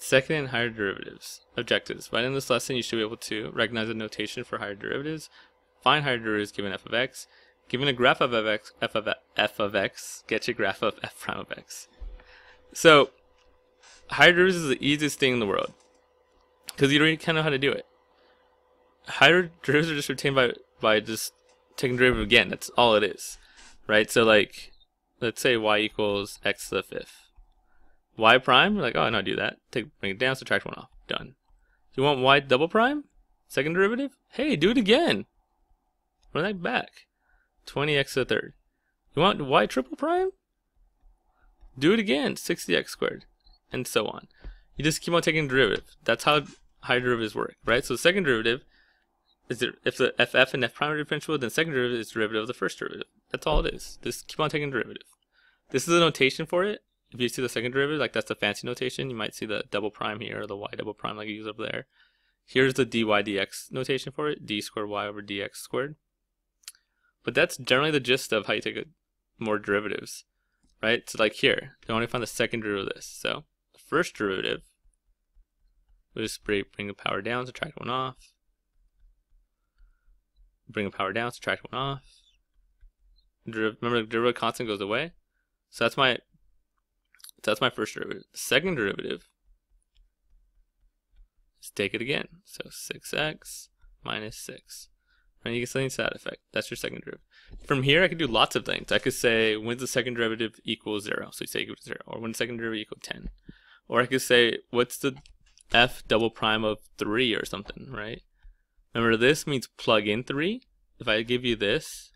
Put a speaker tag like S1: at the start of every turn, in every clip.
S1: Second and higher derivatives. Objectives. By the end of this lesson, you should be able to recognize the notation for higher derivatives, find higher derivatives given f of x, given a graph of f of x, get your graph of f prime of x. So, higher derivatives is the easiest thing in the world, because you already kind of know how to do it. Higher derivatives are just retained by just taking derivative again. That's all it is, right? So like, let's say y equals x to the fifth. Y prime, like, oh, no, do that. Bring it down, subtract 1 off. Done. Do you want y double prime? Second derivative? Hey, do it again. Run that back. 20x to the third. You want y triple prime? Do it again. 60x squared. And so on. You just keep on taking derivative. That's how higher derivatives work, right? So the second derivative is if the ff and f prime are differentiable, then second derivative is derivative of the first derivative. That's all it is. Just keep on taking derivative. This is a notation for it. If you see the second derivative, like that's the fancy notation. You might see the double prime here, or the y double prime like you use over there. Here's the dy dx notation for it, d squared y over dx squared. But that's generally the gist of how you take more derivatives, right? So like here, you only find the second derivative of this. So the first derivative, we'll just bring the power down, subtract 1 off. Bring the power down, subtract 1 off. Remember, the derivative constant goes away. So that's my first derivative. The second derivative is take it again. So 6x minus 6. And you get something to that effect. That's your second derivative. From here, I could do lots of things. I could say, when's the second derivative equal 0? So you say equal to 0. Or when the second derivative equal 10. Or I could say, what's the f double prime of 3 or something, right? Remember, this means plug in 3. If I give you this,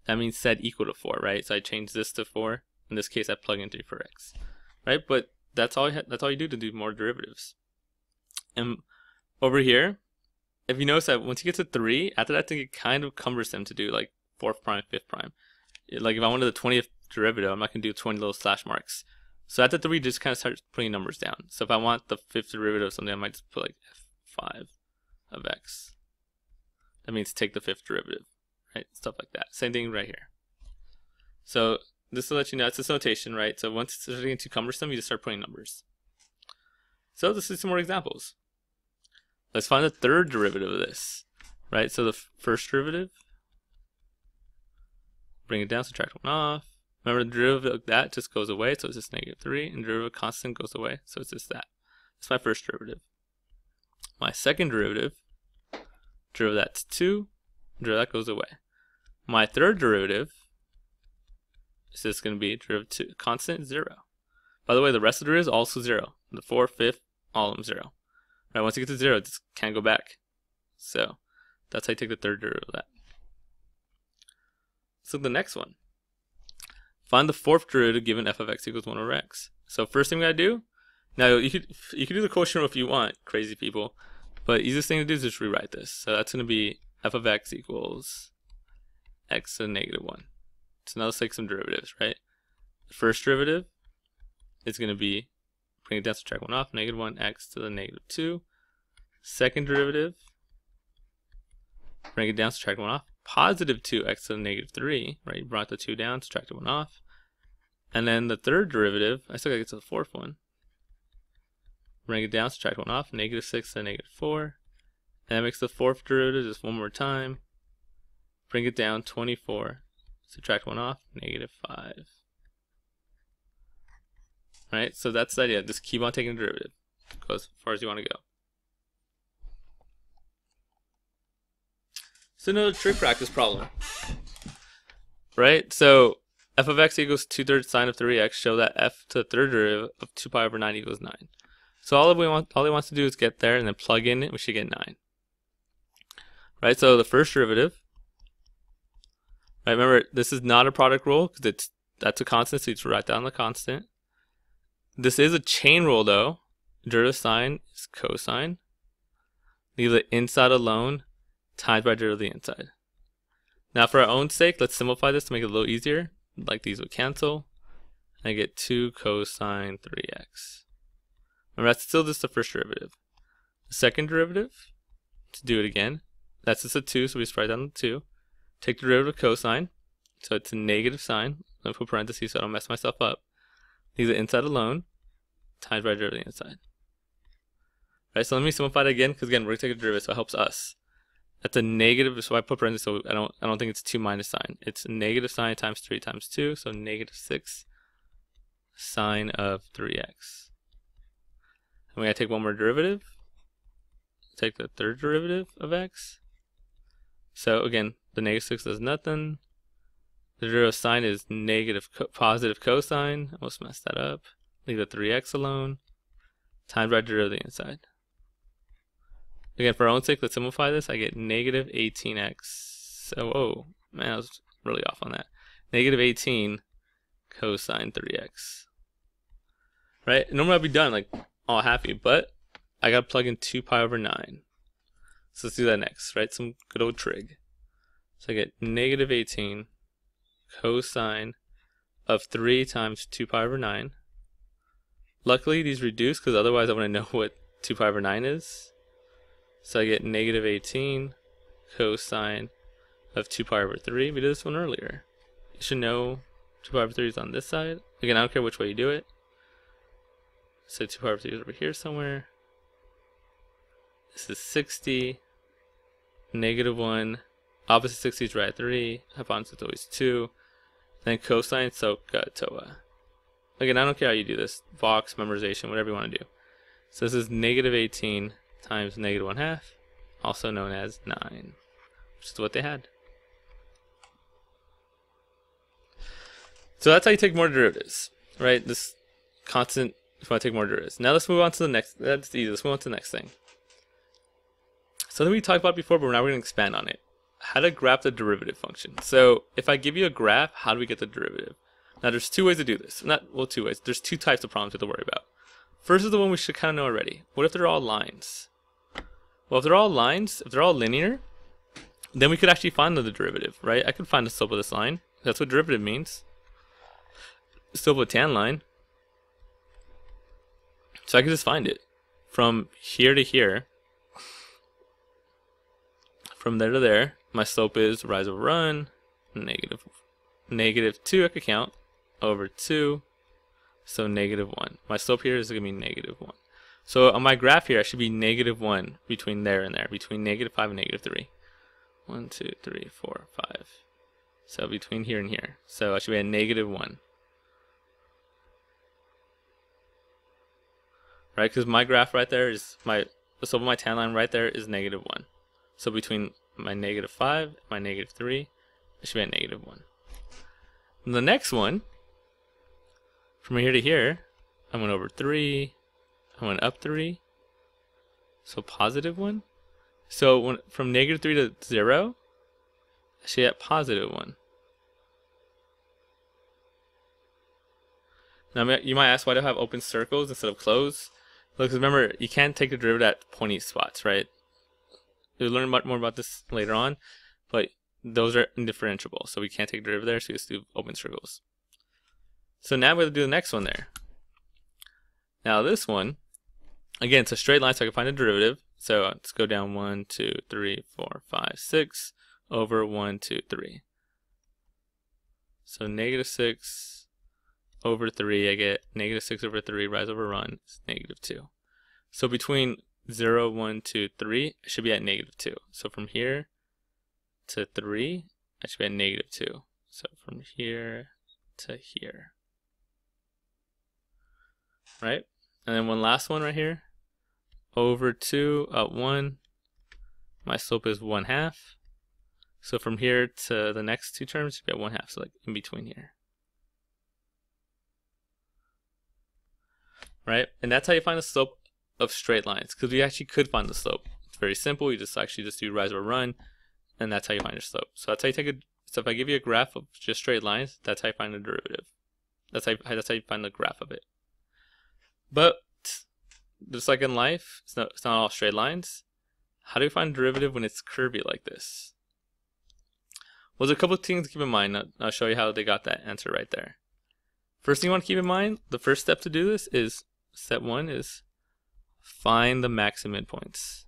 S1: that means set equal to 4, right? So I change this to 4. In this case, I plug in 3 for x, right? But that's all you do to do more derivatives. And over here, if you notice that once you get to 3, after that, it get kind of cumbersome to do like 4th prime, 5th prime. Like if I wanted the 20th derivative, I'm not going to do 20 little slash marks. So after 3, just kind of start putting numbers down. So if I want the 5th derivative of something, I might just put like f5 of x. That means take the 5th derivative, right? Stuff like that. Same thing right here. So this will let you know, it's this notation, right? So once it's getting too cumbersome, you just start putting numbers. So let's see some more examples. Let's find the third derivative of this, right? So the first derivative, bring it down, subtract 1 off. Remember, the derivative of that just goes away, so it's just -3, and derivative constant goes away, so it's just that. That's my first derivative. My second derivative, derivative of that's 2, derivative that goes away. My third derivative, so it's going to be derivative constant 0. By the way, the rest of the derivative is also 0. The 4th, 5th, all of them 0. Right, once you get to 0, it just can't go back. So that's how you take the third derivative of that. So the next one. Find the 4th derivative given f of x equals 1 over x. So first thing we gotta do, now you could do the quotient rule if you want, crazy people, but easiest thing to do is just rewrite this. So that's going to be f of x equals x to the -1. So now let's take some derivatives, right? The first derivative is going to be, bring it down, subtract 1 off, -1 x to the -2. Second derivative, bring it down, subtract 1 off, positive 2x to the -3, right? You brought the 2 down, subtracted 1 off. And then the third derivative, I still got to get to the fourth one. Bring it down, subtract 1 off, -6 to the -4. And that makes the fourth derivative just one more time. Bring it down, 24, subtract 1 off, -5. Right, so that's the idea. Just keep on taking the derivative. Go as far as you want to go. So another trig practice problem. Right, so f of x equals 2/3 sine of 3x. Show that f to the third derivative of 2 pi over 9 equals 9. So all he wants to do is get there and then plug in it. We should get 9. Right, so the first derivative. Right, remember, this is not a product rule because that's a constant, so you just write down the constant. This is a chain rule though. Derivative sign is cosine. Leave the inside alone times by derivative of the inside. Now for our own sake, let's simplify this to make it a little easier. Like these would cancel. And I get 2 cosine 3x. Remember, that's still just the first derivative. The second derivative, to do it again, that's just a 2, so we just write down the 2. Take the derivative of cosine, so it's a negative sign. Let me put parentheses so I don't mess myself up. Leave the inside alone. times right derivative inside. Right, so let me simplify it again, because again, we're going to take a derivative, so it helps us. That's a negative, so I put parentheses, so I don't think it's 2 minus sine. It's negative sine times 3 times 2, so negative 6 sine of 3x. And we gotta take one more derivative. Take the third derivative of x. So again, the negative 6 does nothing. The derivative of sine is positive cosine. I almost messed that up. Leave the 3x alone. Times right derivative inside. Again, for our own sake, let's simplify this. I get negative 18x. So, oh, man, I was really off on that. Negative 18 cosine 3x. Right? Normally I'd be done, like, all happy, but I gotta plug in 2 pi over 9. So let's do that next, right? Some good old trig. So I get negative 18 cosine of 3 times 2 pi over 9. Luckily, these reduce, because otherwise I want to know what 2 pi over 9 is. So I get negative 18 cosine of 2 pi over 3. We did this one earlier. You should know 2 pi over 3 is on this side. Again, I don't care which way you do it. So 2 pi over 3 is over here somewhere. This is 60. Negative 1. Opposite 60 is right at 3. Hypotenuse is always 2. Then cosine SOHCAHTOA TOA. Again, I don't care how you do this. Vox, memorization, whatever you want to do. So this is negative 18 times negative 1/2, also known as 9, which is what they had. So that's how you take more derivatives, right? This constant, if I take more derivatives. Now let's move on to the next, that's easy, let's move on to the next thing. Something we talked about before, but now we're going to expand on it. How to graph the derivative function. So if I give you a graph, how do we get the derivative? Now there's 2 ways to do this. Well, 2 ways. There's 2 types of problems you have to worry about. First is the one we should kind of know already. What if they're all lines? Well, if they're all lines, if they're all linear, then we could actually find the derivative, right? I could find the slope of this line. That's what derivative means. Slope of a tan line. So I can just find it. From here to here, from there to there, my slope is rise over run, negative 2, I could count, over 2, so negative 1. My slope here is going to be negative 1. So on my graph here, I should be negative 1 between there and there, between negative 5 and negative 3. 1, 2, 3, 4, 5. So between here and here. So I should be at negative 1. Right, because my graph right there is, the slope of my tan line right there is negative 1. So between my negative 5 and my negative 3, I should be at negative 1. And the next one, from here to here, I went over 3, I went up 3, so positive 1. So from negative 3 to 0, I should be at positive 1. Now you might ask, why do I have open circles instead of closed? Because remember, you can't take the derivative at pointy spots, right? You'll learn more about this later on, but those are indifferentiable, so we can't take derivative there, so we just do open circles. So now we're going to do the next one there. Now this one, again, it's a straight line, so I can find a derivative. So let's go down 1, 2, 3, 4, 5, 6 over 1, 2, 3. So negative 6 over 3, I get negative 6 over 3, rise over run, is negative 2. So between 0, 1, 2, 3, I should be at negative 2. So from here to 3, I should be at negative 2. So from here to here. Right? And then one last one right here. Over 2, up 1. My slope is 1/2. So from here to the next 2 terms, you get 1/2, so like in between here. Right? And that's how you find the slope of straight lines, because we actually could find the slope. It's very simple. You just do rise over run, and that's how you find your slope. So that's how you take so if I give you a graph of just straight lines, that's how you find the derivative. That's how you find the graph of it. But just like in life, it's not all straight lines. How do we find a derivative when it's curvy like this? Well, there's a couple of things to keep in mind. I'll show you how they got that answer right there. First thing you want to keep in mind, the first step to do this is, step 1 is find the max and midpoints.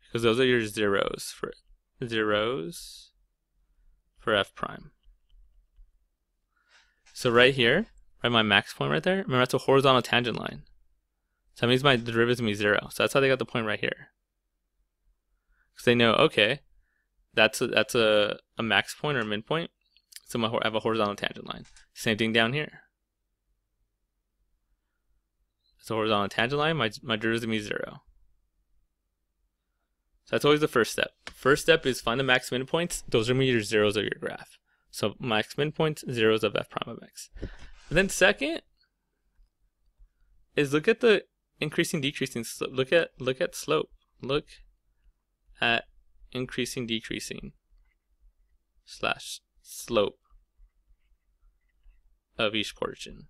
S1: Because those are your zeros for f prime. So right here, right, my max point right there, remember that's a horizontal tangent line. So that means my derivative is going to be 0. So that's how they got the point right here. Because they know, okay, that's a max point or a min point. So I have a horizontal tangent line. Same thing down here. It's a horizontal tangent line, my derivative is going to be 0. So that's always the first step. First step is find the max min points. Those are going to be your zeros of your graph. So max min points, zeros of f prime of x. And then second is look at the increasing decreasing slope. Look at slope. Look at increasing decreasing slash slope of each portion.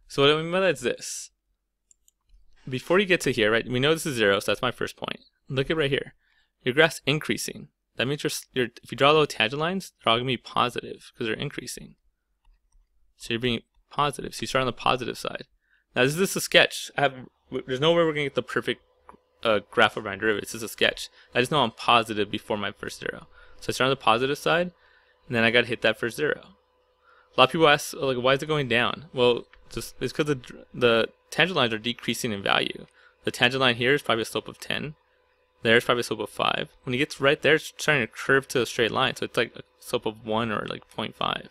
S1: So what I mean by that is this. Before you get to here, right, we know this is 0, so that's my first point. Look at right here. Your graph's increasing. That means if you draw little tangent lines, they're all going to be positive because they're increasing. So you're being positive. So you start on the positive side. Now this is a sketch. There's no way we're going to get the perfect graph of my derivative. This is a sketch. I just know I'm positive before my first 0. So I start on the positive side, and then I got to hit that first 0. A lot of people ask, like, why is it going down? Well, it's because the tangent lines are decreasing in value. The tangent line here is probably a slope of 10. There's probably a slope of 5. When it gets right there, it's starting to curve to a straight line. So it's like a slope of 1 or like 0.5.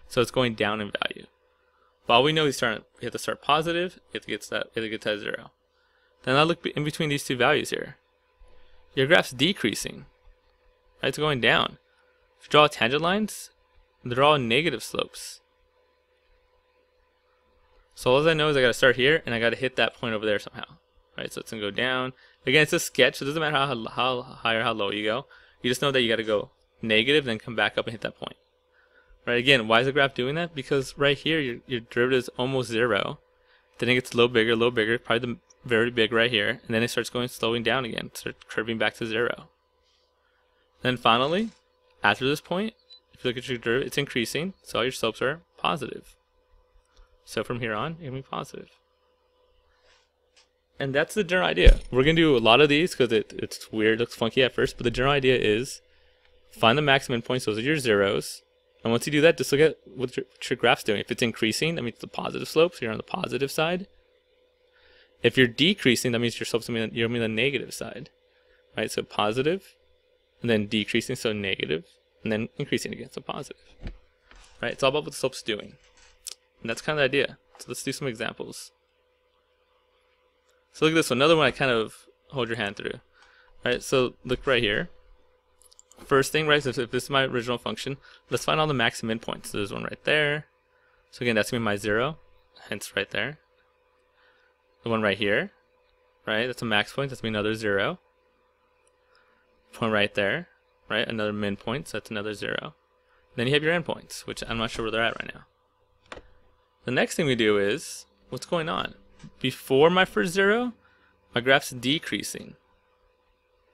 S1: So it's going down in value. But all we know is you have to start positive. You have to get to that 0. Then I look in between these two values here. Your graph's decreasing. Right? It's going down. If you draw tangent lines, they're all negative slopes. So all I know is I got to start here and I got to hit that point over there somehow. Right? So it's going to go down. Again, it's a sketch, so it doesn't matter how high or how low you go. You just know that you got to go negative, then come back up and hit that point. Right? Again, why is the graph doing that? Because right here, your derivative is almost 0. Then it gets a little bigger, probably the very big right here, and then it starts slowing down again, starts curving back to 0. Then finally, after this point, if you look at your derivative, it's increasing, so all your slopes are positive. So from here on, you're going to be positive. And that's the general idea. We're going to do a lot of these because it's weird, looks funky at first, but the general idea is find the maximum points, those are your zeros. And once you do that, just look at what your graph's doing. If it's increasing, that means it's a positive slope, so you're on the positive side. If you're decreasing, that means your slope's going to be on the negative side. Right, so positive, and then decreasing, so negative, and then increasing again, so positive. Right, it's all about what the slope's doing. And that's kind of the idea. So let's do some examples. So look at this one, another one I kind of hold your hand through. Right, so look right here. First thing, right, so if this is my original function, let's find all the max and min points. So there's one right there. So again, that's going to be my 0, hence right there. The one right here, right, that's a max point, that's going to be another 0. Point right there, right, another min point, so that's another 0. Then you have your endpoints, which I'm not sure where they're at right now. The next thing we do is, what's going on? Before my first 0, my graph's decreasing.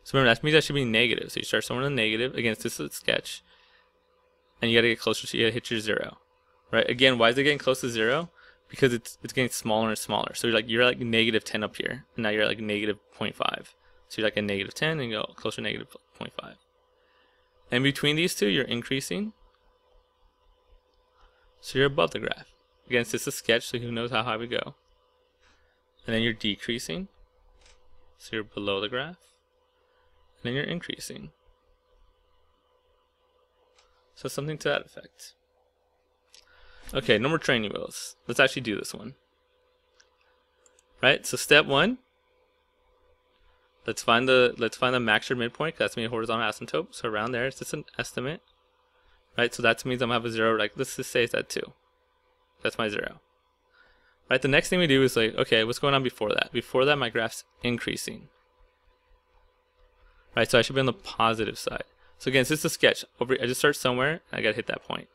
S1: So remember, that means that should be negative. So you start somewhere in the negative. Again, this is a sketch. And you got to get closer, so you got to hit your 0. Right? Again, why is it getting close to 0? Because it's getting smaller and smaller. So you're like negative 10 up here. And now you're like negative 0.5. So you're like a negative 10 and you go closer to negative 0.5. And between these two, you're increasing. So you're above the graph. Again, it's just a sketch, so who knows how high we go. And then you're decreasing. So you're below the graph. And then you're increasing. So something to that effect. Okay, no more training wheels. Let's actually do this one. Right, so step 1. Let's find the max or midpoint, because that's going to be a horizontal asymptote. So around there, it's just an estimate. Right, so that means I'm going to have a 0, like, let's just say it's at 2. That's my 0. Right, the next thing we do is like, okay, what's going on before that? Before that, my graph's increasing. Right, so I should be on the positive side. So again, this is a sketch. I just start somewhere, and I got to hit that point.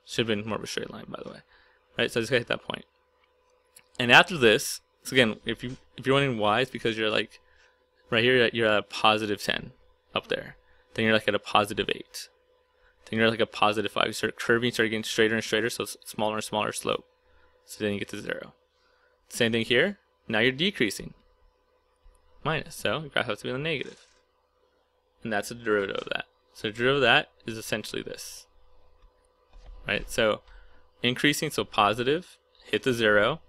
S1: Should have been more of a straight line, by the way. Right, so I just got to hit that point. And after this, so again, if you're wondering why, it's because you're like, right here, you're at a positive 10 up there. Then you're like at a positive 8. Then you're like a positive 5. You start curving, you start getting straighter and straighter, so it's smaller and smaller slope. So then you get to 0. Same thing here. Now you're decreasing. Minus, so your graph has to be on the negative. And that's the derivative of that. So the derivative of that is essentially this, right? So increasing, so positive, hit the 0,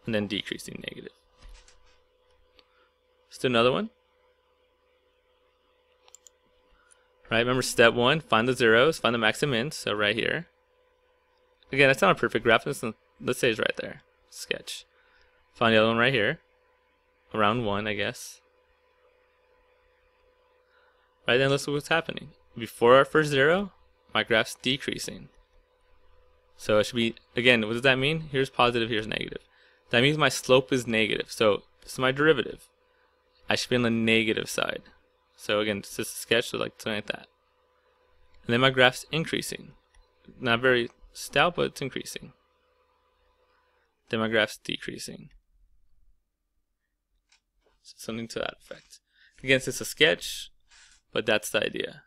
S1: and then decreasing, negative. Let's do another one. Right, remember step 1, find the zeros, find the max and min, so right here. Again, that's not a perfect graph, let's say it's right there. Sketch. Find the other one right here. Around 1, I guess. Right, then let's look what's happening. Before our first 0, my graph's decreasing. So it should be, again, what does that mean? Here's positive, here's negative. That means my slope is negative, so this is my derivative. I should be on the negative side. So again, it's just a sketch, so like something like that. And then my graph's increasing. Not very stout, but it's increasing. Then my graph's decreasing. So something to that effect. Again, it's just a sketch, but that's the idea.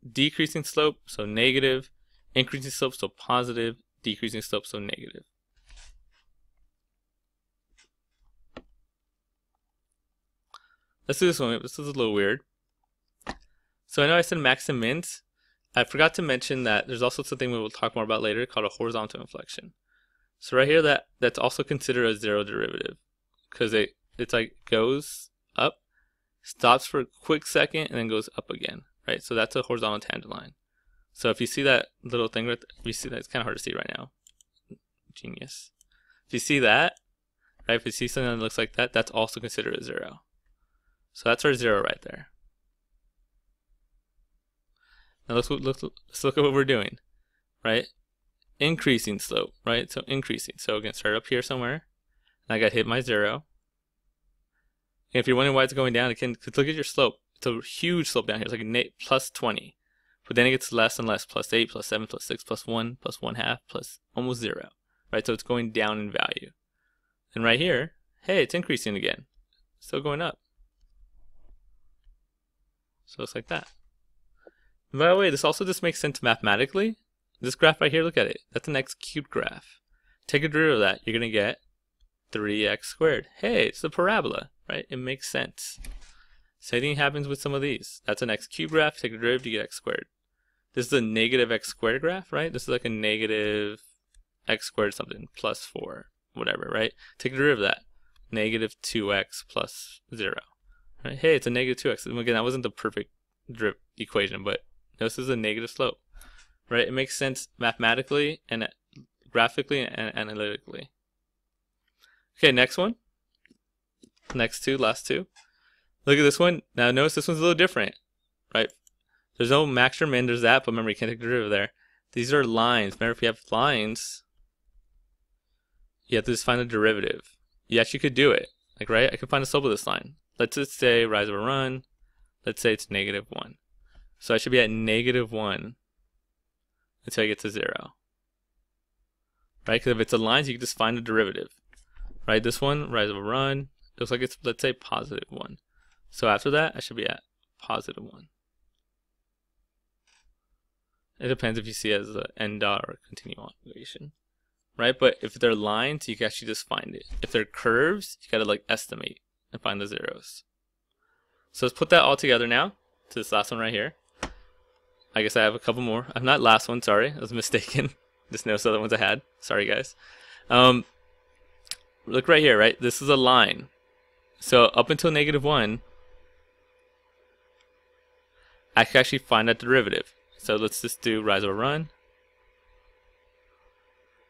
S1: Decreasing slope, so negative. Increasing slope, so positive. Decreasing slope, so negative. Let's do this one. This is a little weird. So I know I said max and mins. I forgot to mention that there's also something we will talk more about later called a horizontal inflection. So right here, that's also considered a zero derivative because it's like goes up, stops for a quick second, and then goes up again, right? So that's a horizontal tangent line. So if you see that little thing, if you see that, it's kind of hard to see right now. Genius. If you see that, right? If you see something that looks like that, that's also considered a zero. So that's our 0 right there. Now let's look at what we're doing, right? Increasing slope, right? So increasing. So again, start up here somewhere. And I got hit my 0. And if you're wondering why it's going down, again, look at your slope. It's a huge slope down here. It's like plus 20. But then it gets less and less. Plus 8, plus 7, plus 6, plus 1, plus 1/2, plus almost 0. Right? So it's going down in value. And right here, hey, it's increasing again. Still going up. So it's like that. And by the way, this also just makes sense mathematically. This graph right here, look at it. That's an x cubed graph. Take a derivative of that, you're going to get 3x squared. Hey, it's the parabola, right? It makes sense. Same thing happens with some of these. That's an x cubed graph. Take a derivative, you get x squared. This is a negative x squared graph, right? This is like a negative x squared something, plus 4, whatever, right? Take a derivative of that. Negative 2x plus 0. Right? Hey, it's a negative 2x. And again, that wasn't the perfect equation, but this is a negative slope. Right? It makes sense mathematically and graphically and analytically. Okay, next one. Next two, last two. Look at this one. Now notice this one's a little different, right? There's no max or min, there's that, but remember you can't take the derivative there. These are lines. Remember, if you have lines, you have to just find the derivative. You actually could do it. Like, right? I could find the slope of this line. Let's just say rise over run. Let's say it's -1. So I should be at -1 until I get to 0. Right? Because if it's a line, you can just find the derivative. Right? This one, rise over run, looks like it's, let's say, +1. So after that, I should be at +1. It depends if you see it as an end dot or a continuation. Right? But if they're lines, you can actually just find it. If they're curves, you gotta like estimate and find the zeros. So let's put that all together now to this last one right here. I guess I have a couple more. I'm not last one, sorry. I was mistaken. Just noticed the other ones I had. Sorry, guys. Look right here, right? This is a line. So up until -1, I can actually find that derivative. So let's just do rise over run.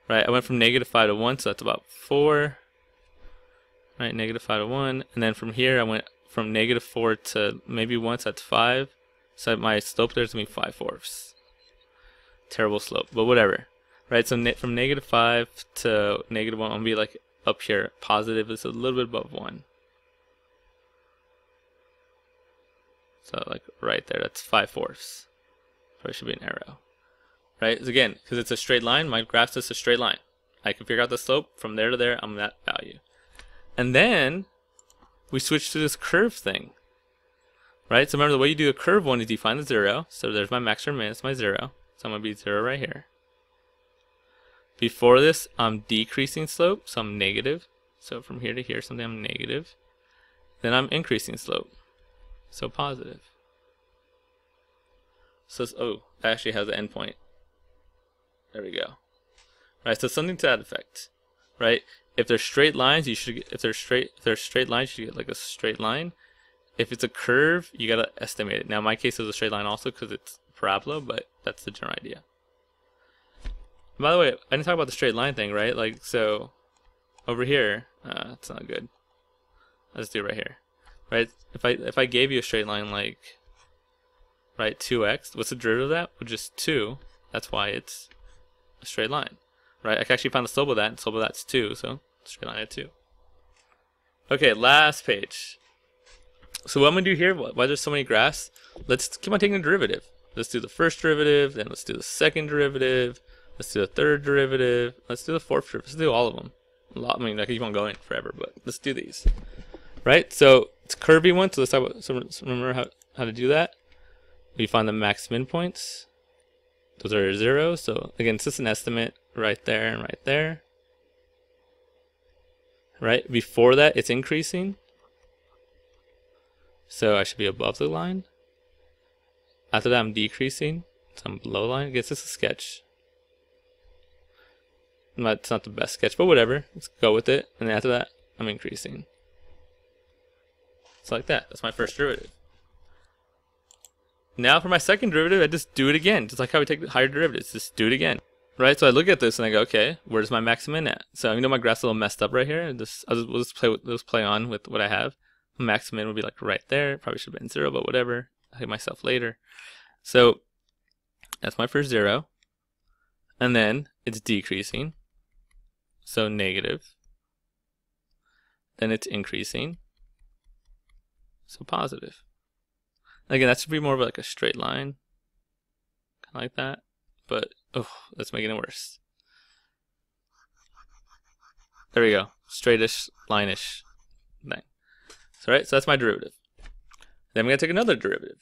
S1: Right, I went from -5 to 1, so that's about 4. Right, -5 to 1. And then from here, I went from -4 to maybe 1, so that's 5. So my slope there is going to be 5/4. Terrible slope, but whatever. Right, so from -5 to -1, I'm going to be like up here. Positive is a little bit above 1. So like right there, that's 5/4. Probably should be an arrow. Right, again, because it's a straight line, my graph's just a straight line. I can figure out the slope. From there to there, I'm that value. And then we switch to this curve thing. Right, so remember the way you do a curve one is you find the 0. So there's my max or min, it's my 0. So I'm going to be 0 right here. Before this, I'm decreasing slope, so I'm negative. So from here to here, something I'm negative. Then I'm increasing slope, so positive. So oh, it actually has an endpoint. There we go. Right, so something to that effect. Right? If there's straight lines, you should if there's straight lines, you should get like a straight line. If it's a curve, you gotta estimate it. Now in my case, it's a straight line also because it's parabola, but that's the general idea. By the way, I didn't talk about the straight line thing, right? Like, so over here, it's not good. Let's do it right here, right? If I gave you a straight line like, right, 2x, what's the derivative of that? Well, just 2. That's why it's a straight line, right? I can actually find the slope of that, and the slope of that's 2, so straight line at 2. Okay, last page. So what I'm gonna do here, why there's so many graphs? Let's keep on taking the derivative. Let's do the first derivative, then let's do the second derivative. Let's do the third derivative. Let's do the fourth derivative. Let's do all of them. I mean, I could keep on going forever, but let's do these. Right? So it's a curvy one. So let's talk about. So remember how to do that. We find the max min points. Those are 0. So again, it's just an estimate right there and right there. Right? Before that, it's increasing. So I should be above the line. After that, I'm decreasing. So I'm below the line. I guess it's a sketch. It's not the best sketch, but whatever. Let's go with it. And then after that, I'm increasing. It's like that. That's my first derivative. Now for my second derivative, I just do it again. Just like how we take higher derivatives. Just do it again. Right? So I look at this and I go, okay, where's my max min at? So even though my graph's a little messed up right here, we'll just play on with what I have. Max min would be like right there. Probably should have been 0, but whatever. I'll hit myself later. So that's my first 0. And then it's decreasing. So negative. Then it's increasing. So positive. Again, that should be more of like a straight line. Kind of like that. But, oh, that's making it worse. There we go. Straightish, line-ish thing. So, right, so that's my derivative. Then I'm going to take another derivative.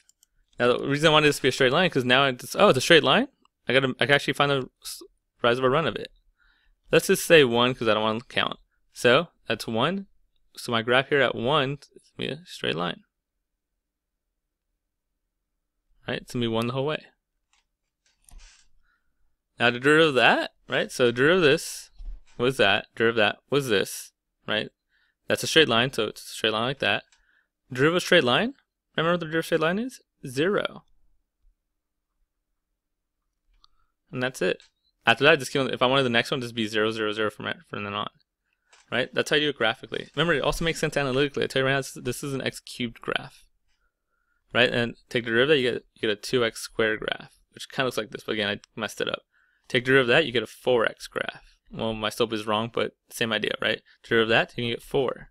S1: Now, the reason I wanted this to be a straight line, because now it's a straight line. I can actually find the rise over run of it. Let's just say 1 because I don't want to count. So that's 1. So my graph here at 1 is going to be a straight line. Right? It's going to be 1 the whole way. Now to derive that, right? So derive this was that. Derive that was this, right? That's a straight line, so it's a straight line like that. Derive a straight line. Remember what the derive straight line is? 0. And that's it. After that, just if I wanted the next one, just be 0, 0, 0 from then on. Right? That's how you do it graphically. Remember, it also makes sense analytically. I tell you right now, this is an x cubed graph. Right? And take the derivative, you get a 2x squared graph, which kind of looks like this, but again, I messed it up. Take the derivative of that, you get a 4x graph. Well, my slope is wrong, but same idea, right? Derivative of that, you can get 4.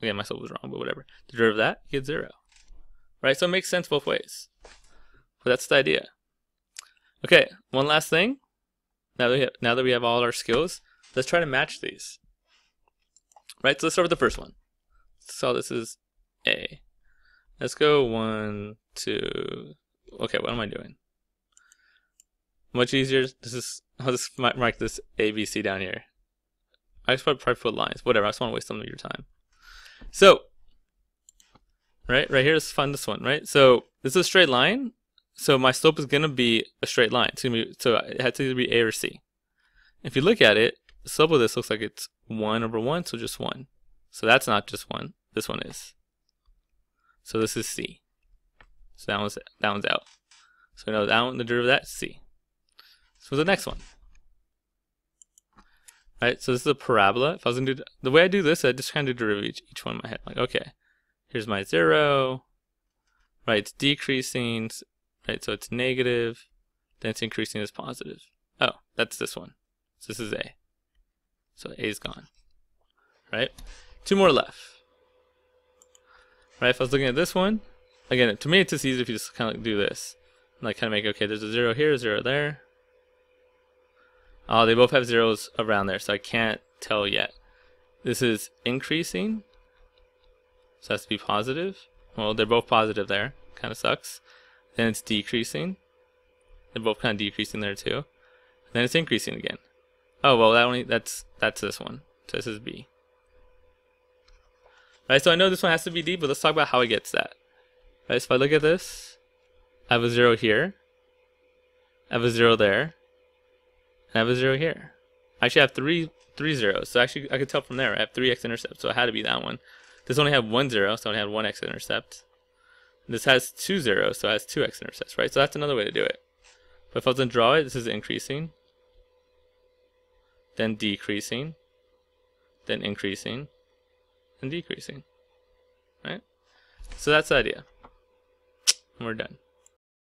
S1: Again, my slope was wrong, but whatever. The derivative of that, you get 0. Right? So it makes sense both ways. But that's the idea. Okay, one last thing. Now that we have all our skills, let's try to match these. Right, so let's start with the first one. So this is A. Let's go 1, 2. Okay, what am I doing? Much easier. I'll just mark this A, B, C down here. I just probably put lines. Whatever, I just want to waste some of your time. So, right here, let's find this one, right? So this is a straight line. So my slope is going to be a straight line. It's gonna be, so it has to either be A or C. If you look at it, the slope of this looks like it's 1 over 1, so just 1. So that's not just 1. This one is. So this is C. So that one's out. So we know that one, the derivative of that is C. So the next one. Right, so this is a parabola. If I was going to do the way I do this, I just kind of derive each one in my head. Like, okay, here's my 0. Right, it's decreasing. Right, so it's negative. Then it's increasing as positive. Oh, that's this one. So this is A. So A is gone. Right? 2 more left. Right, if I was looking at this one, again, to me it's just easy if you just kind of like do this. Like kind of make, okay, there's a 0 here, 0 there. Oh, they both have zeros around there, so I can't tell yet. This is increasing. So it has to be positive. Well, they're both positive there. Kind of sucks. Then it's decreasing. They're both kind of decreasing there too. Then it's increasing again. Oh well, that's this one. So this is B. Right, so I know this one has to be D, but let's talk about how it gets that. Right, so if I look at this, I have a 0 here. I have a 0 there, and I have a 0 here. I actually have three zeros, so actually I could tell from there I have 3 x-intercepts, so it had to be that one. This only had 1 0, so I only had 1 x-intercept. This has 2 zeros, so it has 2 x-intercepts, right? So that's another way to do it. But if I was to draw it, this is increasing, then decreasing, then increasing, and decreasing, right? So that's the idea. And we're done.